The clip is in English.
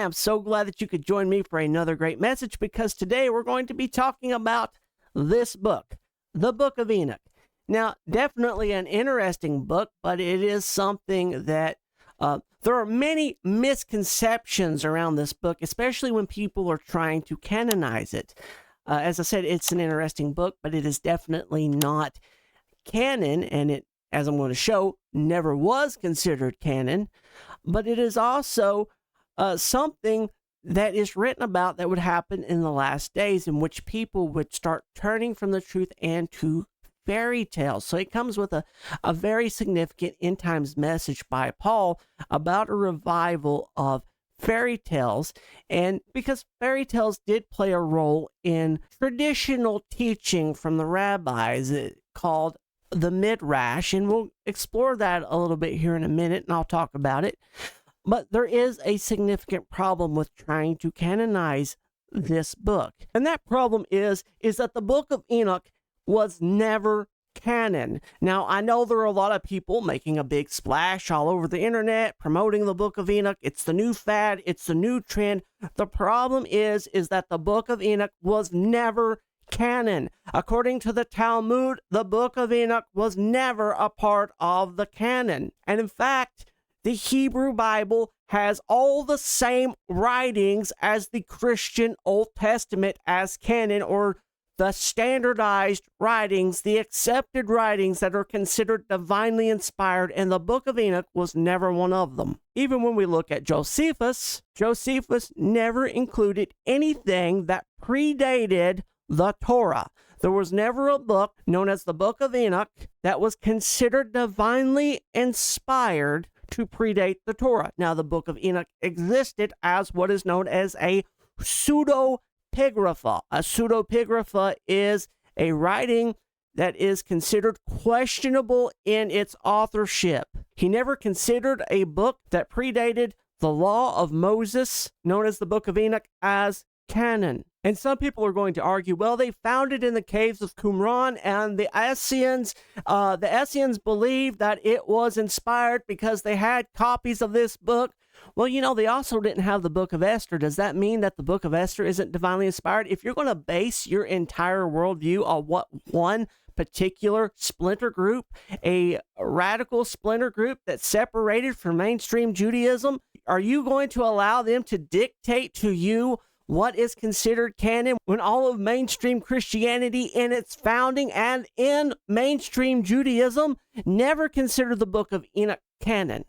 I'm so glad that you could join me for another great message, because today we're going to be talking about this book, the Book of Enoch. Now, definitely an interesting book, but it is something that there are many misconceptions around this book, especially when people are trying to canonize it. As I said, it's an interesting book, but it is definitely not canon, and it, as I'm going to show, never was considered canon. But it is also something that is written about that would happen in the last days, in which people would start turning from the truth and to fairy tales. So it comes with a very significant end times message by Paul about a revival of fairy tales. And because fairy tales did play a role in traditional teaching from the rabbis called the Midrash, and we'll explore that a little bit here in a minute, and I'll talk about it. But there is a significant problem with trying to canonize this book. And that problem is that the Book of Enoch was never canon. Now, I know there are a lot of people making a big splash all over the internet promoting the Book of Enoch. It's the new fad. It's the new trend. The problem is that the Book of Enoch was never canon. According to the Talmud, the Book of Enoch was never a part of the canon. And in fact, the Hebrew Bible has all the same writings as the Christian Old Testament as canon, or the standardized writings, the accepted writings that are considered divinely inspired, and the Book of Enoch was never one of them. Even when we look at Josephus never included anything that predated the Torah. There was never a book known as the Book of Enoch that was considered divinely inspired to predate the Torah. Now, the Book of Enoch existed as what is known as a pseudepigrapha. A pseudepigrapha is a writing that is considered questionable in its authorship. He never considered a book that predated the law of Moses, known as the Book of Enoch, as canon. And some people are going to argue, well, they found it in the caves of Qumran, and the Essenes believed that it was inspired because they had copies of this book. Well, you know, they also didn't have the Book of Esther. Does that mean that the Book of Esther isn't divinely inspired? If you're going to base your entire worldview on what one particular splinter group, a radical splinter group that's separated from mainstream Judaism, are you going to allow them to dictate to you what is considered canon, when all of mainstream Christianity in its founding and in mainstream Judaism never considered the Book of Enoch canon?